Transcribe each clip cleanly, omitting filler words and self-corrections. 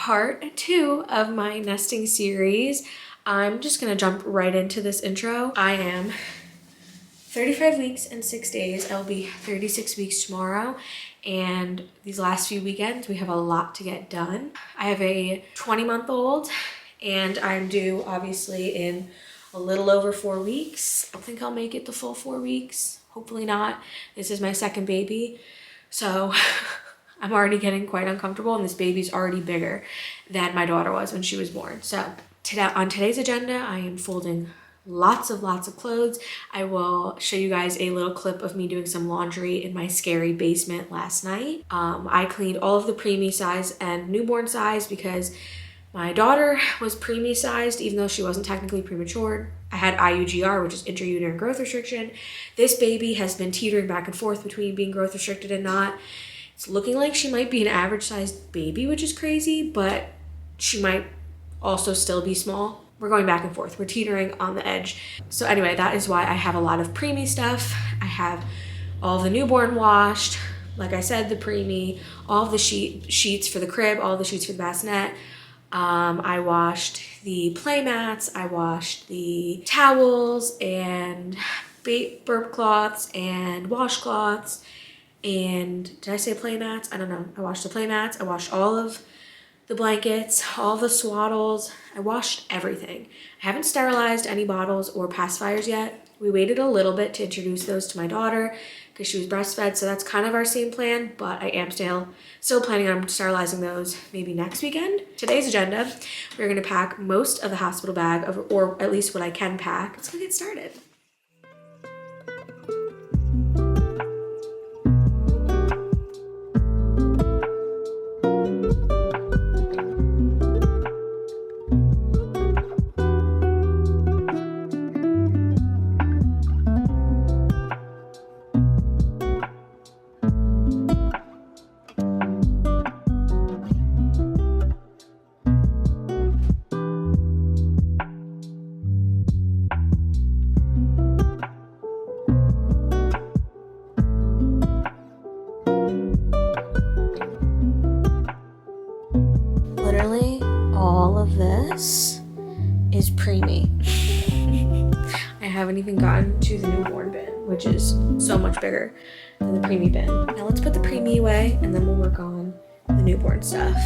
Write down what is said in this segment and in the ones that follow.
part 2 of my nesting series. I'm just gonna jump right into this intro. I am 35 weeks and 6 days. I'll be 36 weeks tomorrow. And these last few weekends, we have a lot to get done. I have a 20-month-old and I'm due obviously in a little over 4 weeks. I think I'll make it the full 4 weeks. Hopefully not. This is my second baby. So I'm already getting quite uncomfortable and this baby's already bigger than my daughter was when she was born. So on today's agenda, I am folding lots of clothes. I will show you guys a little clip of me doing some laundry in my scary basement last night. I cleaned all of the preemie size and newborn size because my daughter was preemie sized, even though she wasn't technically premature. I had IUGR, which is intrauterine growth restriction. This baby has been teetering back and forth between being growth restricted and not. It's looking like she might be an average sized baby, which is crazy, but she might also still be small. We're going back and forth. We're teetering on the edge. So anyway, that is why I have a lot of preemie stuff. I have all of the newborn washed. Like I said, the preemie, all of the sheets for the crib, all the sheets for the bassinet. I washed the play mats. I washed the towels and burp cloths and washcloths. And did I say play mats? I don't know. I washed the play mats. I washed all of the blankets, all the swaddles. I washed everything. I haven't sterilized any bottles or pacifiers yet. We waited a little bit to introduce those to my daughter because she was breastfed, so that's kind of our same plan, but I am still planning on sterilizing those maybe next weekend. Today's agenda, we're gonna pack most of the hospital bag, or at least what I can pack. Let's go get started. Literally all of this is preemie. I haven't even gotten to the newborn bin, which is so much bigger than the preemie bin. Now let's put the preemie away and then we'll work on the newborn stuff.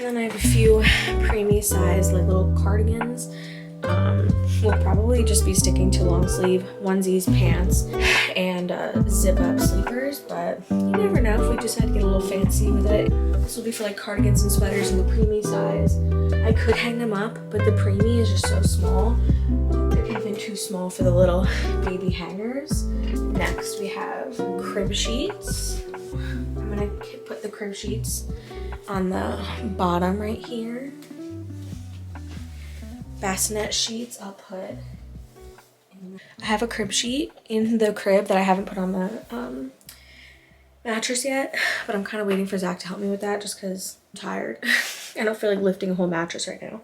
I have a few preemie size like little cardigans. We'll probably just be sticking to long sleeve onesies, pants, and zip up sleepers, but you never know if we decide to get a little fancy with it. This will be for like cardigans and sweaters in the preemie size. I could hang them up, but the preemie is just so small. They're even too small for the little baby hangers. Next we have crib sheets. I'm gonna put the crib sheets on the bottom right here. Bassinet sheets I'll put in. I have a crib sheet in the crib that I haven't put on the mattress yet, but I'm kind of waiting for Zach to help me with that just because I'm tired. I don't feel like lifting a whole mattress right now.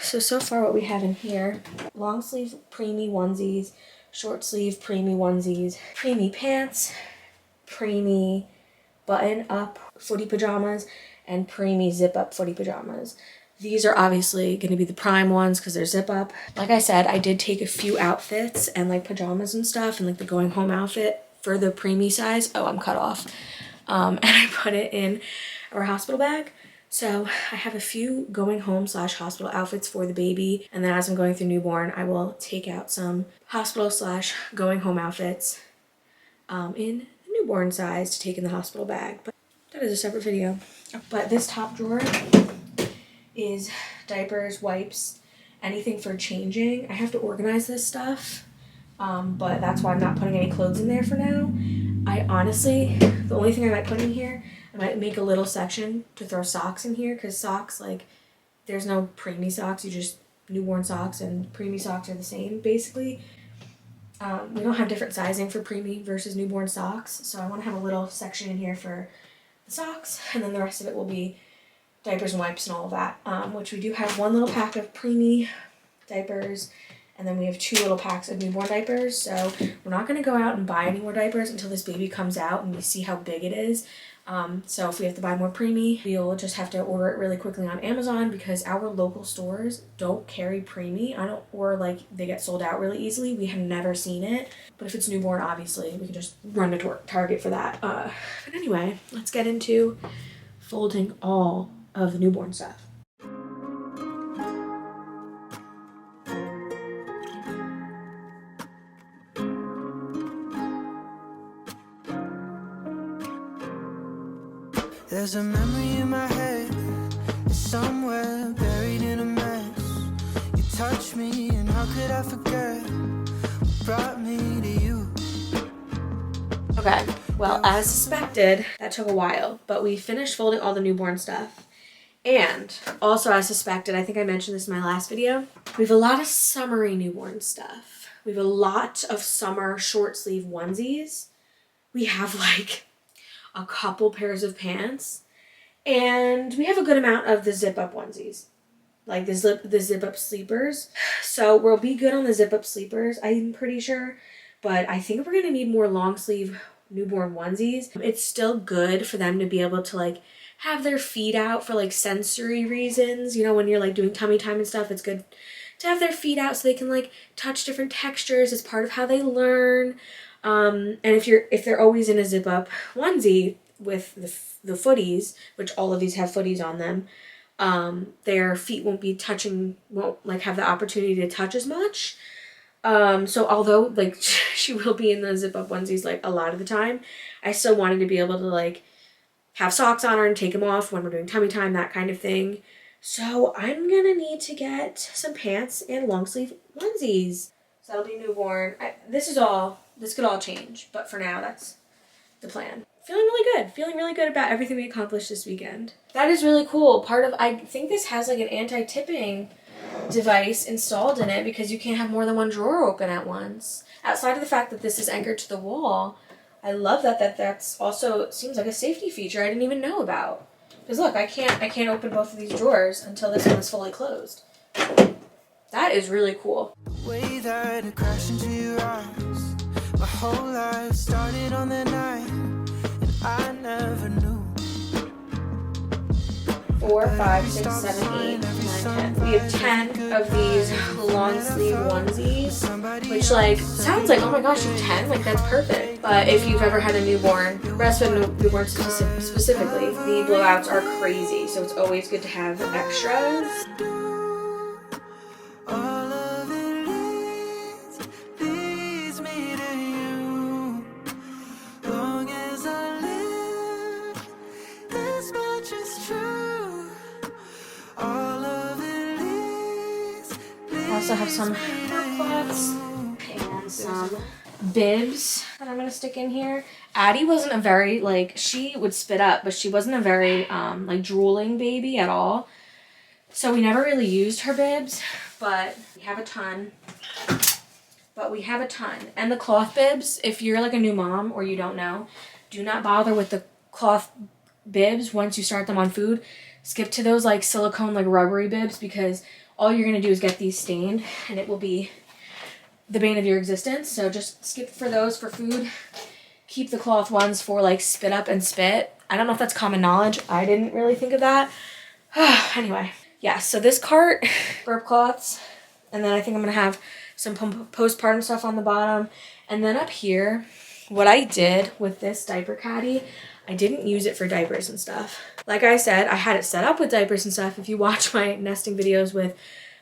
So far what we have in here, long sleeve preemie onesies, short sleeve preemie onesies, preemie pants, preemie button up footy pajamas, and preemie zip up footy pajamas. These are obviously going to be the prime ones because they're zip up. Like I said, I did take a few outfits and like pajamas and stuff and like the going home outfit for the preemie size. Oh, I'm cut off. And I put it in our hospital bag. So I have a few going home / hospital outfits for the baby. And then as I'm going through newborn, I will take out some hospital / going home outfits in the newborn size to take in the hospital bag. But that is a separate video. But this top drawer is diapers, wipes, anything for changing. I have to organize this stuff but that's why I'm not putting any clothes in there for now. I honestly, the only thing I might put in here, I might make a little section to throw socks in here, because socks, like, there's no preemie socks, you just newborn socks, and preemie socks are the same basically. We don't have different sizing for preemie versus newborn socks, so I want to have a little section in here for the socks, and then the rest of it will be diapers and wipes and all of that, which we do have one little pack of preemie diapers, and then we have 2 little packs of newborn diapers. So we're not going to go out and buy any more diapers until this baby comes out and we see how big it is. So if we have to buy more preemie, we'll just have to order it really quickly on Amazon, because our local stores don't carry preemie. Or like they get sold out really easily. We have never seen it. But if it's newborn, obviously we can just run to Target for that. But anyway, let's get into folding all of the newborn stuff. There's a memory in my head, it's somewhere buried in a mess. You touch me and how could I forget what brought me to you? Okay, well, as suspected, that took a while, but we finished folding all the newborn stuff. And also as suspected, I think I mentioned this in my last video, we have a lot of summery newborn stuff. We have a lot of summer short sleeve onesies. We have like a couple pairs of pants, and we have a good amount of the zip up onesies, like the zip up sleepers. So we'll be good on the zip up sleepers, I'm pretty sure, but I think we're gonna need more long sleeve newborn onesies. It's still good for them to be able to like have their feet out for like sensory reasons. You know, when you're like doing tummy time and stuff, it's good to have their feet out so they can like touch different textures as part of how they learn. And if they're always in a zip up onesie with the footies, which all of these have footies on them, their feet won't like have the opportunity to touch as much. So although like she will be in the zip up onesies like a lot of the time, I still wanted to be able to like have socks on her and take them off when we're doing tummy time, that kind of thing. So I'm gonna need to get some pants and long sleeve onesies. So that'll be newborn. This could all change, but for now, that's the plan. Feeling really good about everything we accomplished this weekend. That is really cool. I think this has like an anti-tipping device installed in it, because you can't have more than one drawer open at once. Outside of the fact that this is anchored to the wall, I love that's also seems like a safety feature I didn't even know about. Because look, I can't open both of these drawers until this one is fully closed. That is really cool. The way that it crashed into your eyes, my whole life started on the night, and I never knew. 4, 5, 6, 7, 8, 9, 10. We have 10 of these long sleeve onesies, which like sounds like, oh my gosh, you have 10? Like that's perfect. But if you've ever had a newborn, breastfed newborn specifically, the blowouts are crazy. So it's always good to have extras. I also have some cloths and some bibs that I'm gonna stick in here. Addie wasn't a very she would spit up, but she wasn't a very like drooling baby at all. So we never really used her bibs, but we have a ton. And the cloth bibs, if you're like a new mom or you don't know, do not bother with the cloth bibs once you start them on food. Skip to those like silicone like rubbery bibs, because all you're going to do is get these stained and it will be the bane of your existence. So just skip for those for food. Keep the cloth ones for like spit up and spit. I don't know if that's common knowledge. I didn't really think of that. Anyway, yeah, so this cart, burp cloths, and then I think I'm going to have some postpartum stuff on the bottom. And then up here, what I did with this diaper caddy, I didn't use it for diapers and stuff. Like I said, I had it set up with diapers and stuff. If you watch my nesting videos with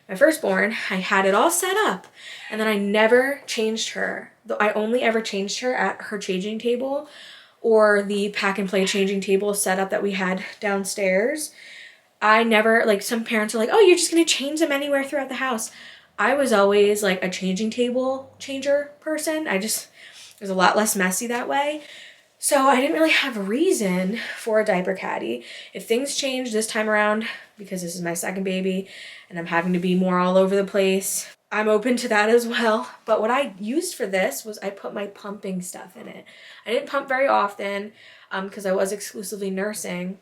my firstborn, I had it all set up. And then I never changed her. I only ever changed her at her changing table or the pack and play changing table setup that we had downstairs. I never, like some parents are like, oh, you're just gonna change them anywhere throughout the house. I was always like a changing table changer person. It was a lot less messy that way. So I didn't really have a reason for a diaper caddy. If things change this time around, because this is my second baby and I'm having to be more all over the place, I'm open to that as well. But what I used for this was I put my pumping stuff in it. I didn't pump very often because I was exclusively nursing.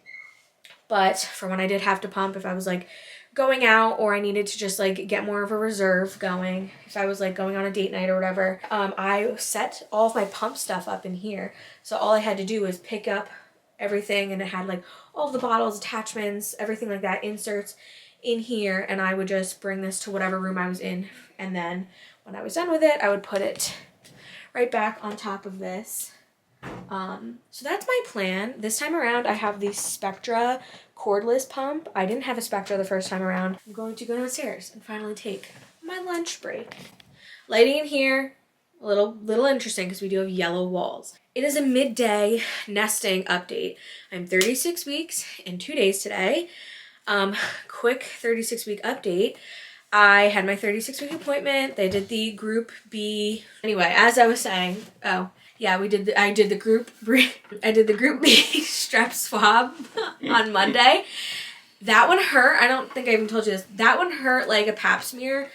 But for when I did have to pump, if I was like going out or I needed to just like get more of a reserve going, if I was like going on a date night or whatever, I set all of my pump stuff up in here. So all I had to do was pick up everything, and it had like all of the bottles, attachments, everything like that, inserts in here, and I would just bring this to whatever room I was in, and then when I was done with it, I would put it right back on top of this. So that's my plan. This time around, I have the Spectra cordless pump. I didn't have a Spectra the first time around. I'm going to go downstairs and finally take my lunch break. Lighting in here, a little interesting because we do have yellow walls. It is a midday nesting update. I'm 36 weeks and 2 days today. Quick 36-week update. I had my 36-week appointment. They did the group B. Anyway, as I was saying, yeah, I did the group B strep swab on Monday. That one hurt. I don't think I even told you this. That one hurt like a pap smear,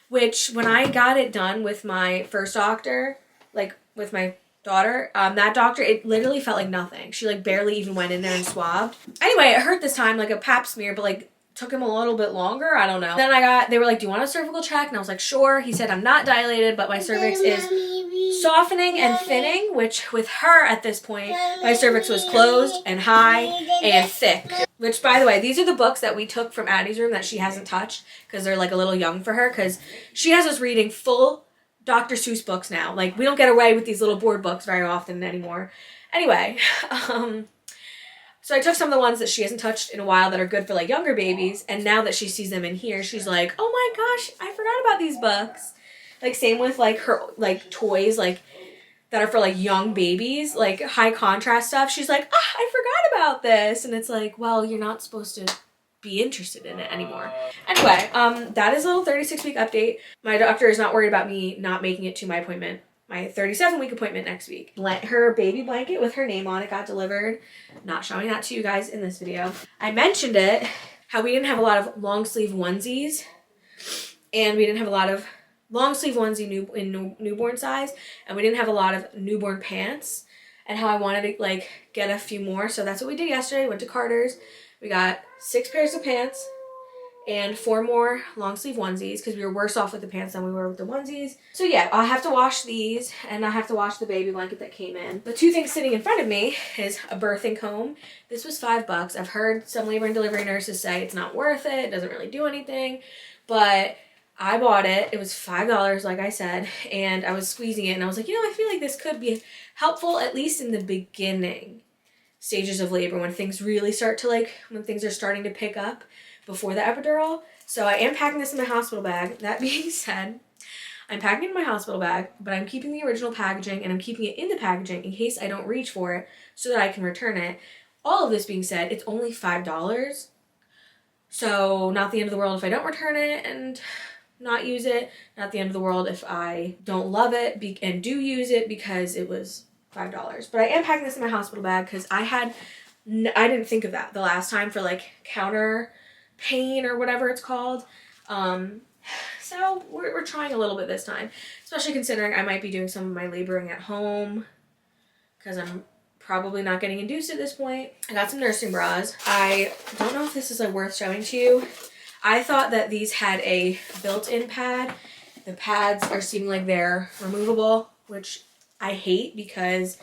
which when I got it done with my first doctor, like with my daughter, that doctor, it literally felt like nothing. She like barely even went in there and swabbed. Anyway, it hurt this time like a pap smear, but like took him a little bit longer. I don't know. Then they were like, do you want a cervical check? And I was like, sure. He said, I'm not dilated, but my cervix is softening and thinning, which with her at this point, my cervix was closed and high and thick. Which, by the way, these are the books that we took from Addie's room that she hasn't touched because they're like a little young for her, because she has us reading full Dr. Seuss books now. Like, we don't get away with these little board books very often anymore. Anyway, so I took some of the ones that she hasn't touched in a while that are good for like younger babies, and now that she sees them in here, she's like, oh my gosh, I forgot about these books. Like, same with like her like toys like that are for like young babies, like high contrast stuff. She's like, I forgot about this. And it's like, well, you're not supposed to be interested in it anymore. Anyway, that is a little 36-week update. My doctor is not worried about me not making it to my appointment, my 37-week appointment next week. Her baby blanket with her name on it got delivered. Not showing that to you guys in this video. I mentioned it, how we didn't have a lot of long sleeve onesies, and we didn't have a lot of long sleeve onesie in newborn size, and we didn't have a lot of newborn pants, and how I wanted to like get a few more. So that's what we did yesterday. Went to Carter's. We got 6 pairs of pants and 4 more long sleeve onesies because we were worse off with the pants than we were with the onesies. So yeah, I'll have to wash these, and I have to wash the baby blanket that came in. The 2 things sitting in front of me is a birthing comb. This was $5. I've heard some labor and delivery nurses say it's not worth it. It doesn't really do anything, but I bought it. It was $5, like I said, and I was squeezing it, and I was like, you know, I feel like this could be helpful, at least in the beginning stages of labor, when things really start to like, when things are starting to pick up before the epidural. So I am packing this in my hospital bag. That being said, I'm packing it in my hospital bag, but I'm keeping the original packaging, and I'm keeping it in the packaging in case I don't reach for it so that I can return it. All of this being said, it's only $5. So not the end of the world if I don't return it and not use it. Not the end of the world if I don't love it and do use it because it was $5. But I am packing this in my hospital bag because I didn't think of that the last time for like counter pain or whatever it's called. So we're trying a little bit this time, especially considering I might be doing some of my laboring at home because I'm probably not getting induced at this point. I got some nursing bras. I don't know if this is like worth showing to you. I thought that these had a built-in pad. The pads are seeming like they're removable, which I hate because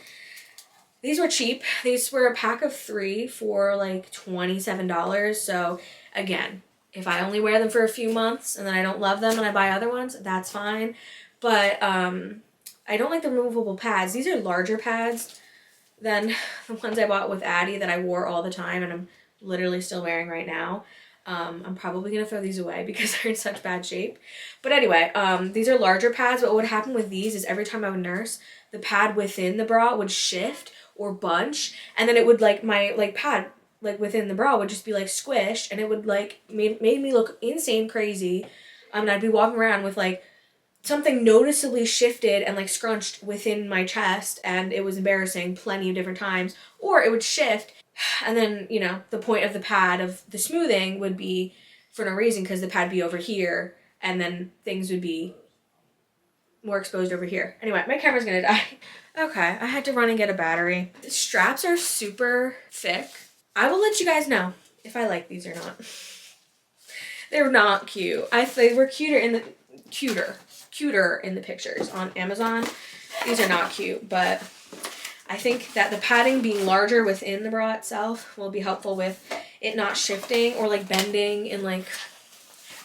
these were cheap. These were a pack of 3 for like $27. So again, if I only wear them for a few months and then I don't love them and I buy other ones, that's fine. But I don't like the removable pads. These are larger pads than the ones I bought with Addie that I wore all the time and I'm literally still wearing right now. I'm probably going to throw these away because they're in such bad shape. But anyway, these are larger pads, but what would happen with these is every time I would nurse, the pad within the bra would shift or bunch, and then it would like, my like pad like within the bra would just be like squished, and it would like made me look insane crazy. And I'd be walking around with like something noticeably shifted and like scrunched within my chest, and it was embarrassing plenty of different times. Or it would shift, and then, you know, the point of the pad of the smoothing would be for no reason because the pad would be over here, and then things would be more exposed over here. Anyway, my camera's gonna die. Okay, I had to run and get a battery. The straps are super thick. I will let you guys know if I like these or not. They're not cute. They were cuter in the pictures on Amazon. These are not cute, but I think that the padding being larger within the bra itself will be helpful with it not shifting or like bending and like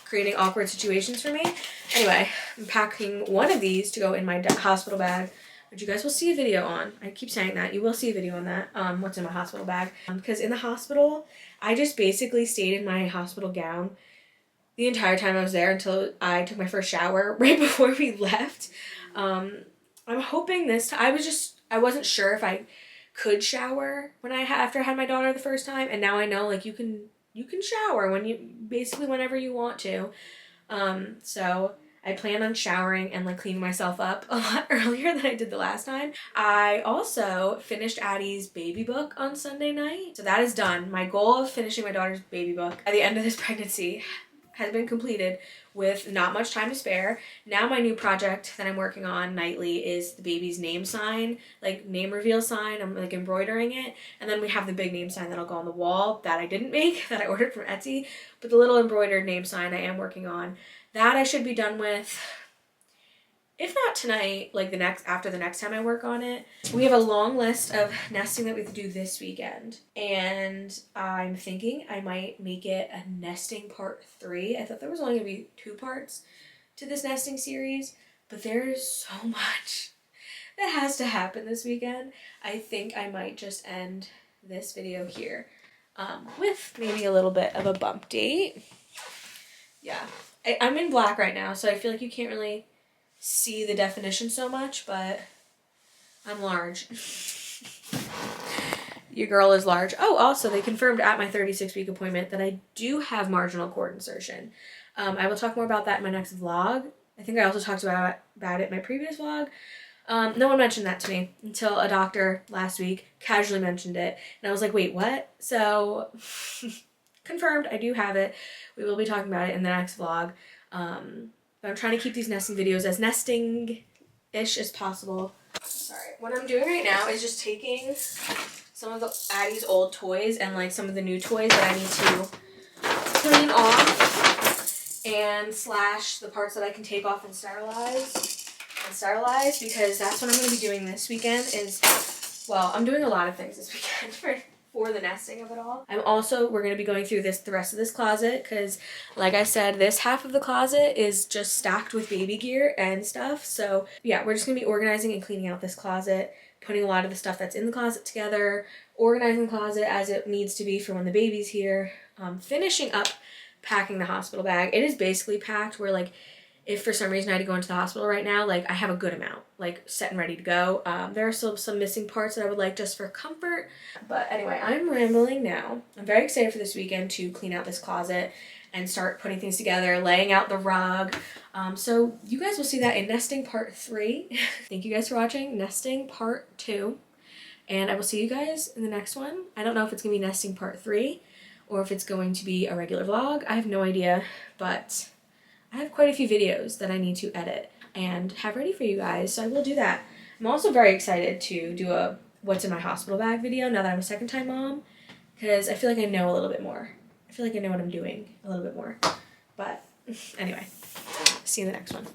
creating awkward situations for me. Anyway, I'm packing one of these to go in my hospital bag, which you guys will see a video on. I keep saying that. You will see a video on that, what's in my hospital bag. Because in the hospital, I just basically stayed in my hospital gown the entire time I was there until I took my first shower right before we left. I'm hoping this time, I wasn't sure if I could shower after I had my daughter the first time, and now I know like you can shower basically whenever you want to. So I plan on showering and like cleaning myself up a lot earlier than I did the last time. I also finished Addie's baby book on Sunday night. So that is done. My goal of finishing my daughter's baby book by the end of this pregnancy has been completed with not much time to spare. Now my new project that I'm working on nightly is the baby's name sign, like name reveal sign. I'm like embroidering it. And then we have the big name sign that'll go on the wall that I didn't make, that I ordered from Etsy. But the little embroidered name sign I am working on. That I should be done with, if not tonight, like after the next time I work on it. We have a long list of nesting that we have to do this weekend, and I'm thinking I might make it a nesting part 3. I thought there was only gonna be 2 parts to this nesting series, but there's so much that has to happen this weekend. I think I might just end this video here with maybe a little bit of a bump date. Yeah, I'm in black right now, so I feel like you can't really see the definition so much, but I'm large. Your girl is large. Oh, also they confirmed at my 36-week appointment that I do have marginal cord insertion. I will talk more about that in my next vlog. I think I also talked about it in my previous vlog. No one mentioned that to me until a doctor last week casually mentioned it, and I was like, wait, what? So confirmed, I do have it. We will be talking about it in the next vlog. But I'm trying to keep these nesting videos as nesting-ish as possible. Sorry. What I'm doing right now is just taking some of Addie's old toys and like some of the new toys that I need to clean off and slash the parts that I can take off and sterilize because that's what I'm going to be doing this weekend well, I'm doing a lot of things this weekend for the nesting of it all. We're going to be going through the rest of this closet because, like I said, this half of the closet is just stacked with baby gear and stuff. So yeah, we're just going to be organizing and cleaning out this closet, putting a lot of the stuff that's in the closet together, organizing the closet as it needs to be for when the baby's here, finishing up packing the hospital bag. It is basically packed where like, if for some reason I had to go into the hospital right now, like I have a good amount, like set and ready to go. There are still some missing parts that I would like just for comfort. But anyway, I'm rambling now. I'm very excited for this weekend to clean out this closet and start putting things together, laying out the rug. So you guys will see that in nesting part 3. Thank you guys for watching nesting part 2. And I will see you guys in the next one. I don't know if it's gonna be nesting part 3 or if it's going to be a regular vlog. I have no idea, but I have quite a few videos that I need to edit and have ready for you guys, so I will do that. I'm also very excited to do a what's in my hospital bag video now that I'm a second-time mom, because I feel like I know a little bit more. I feel like I know what I'm doing a little bit more. But anyway, see you in the next one.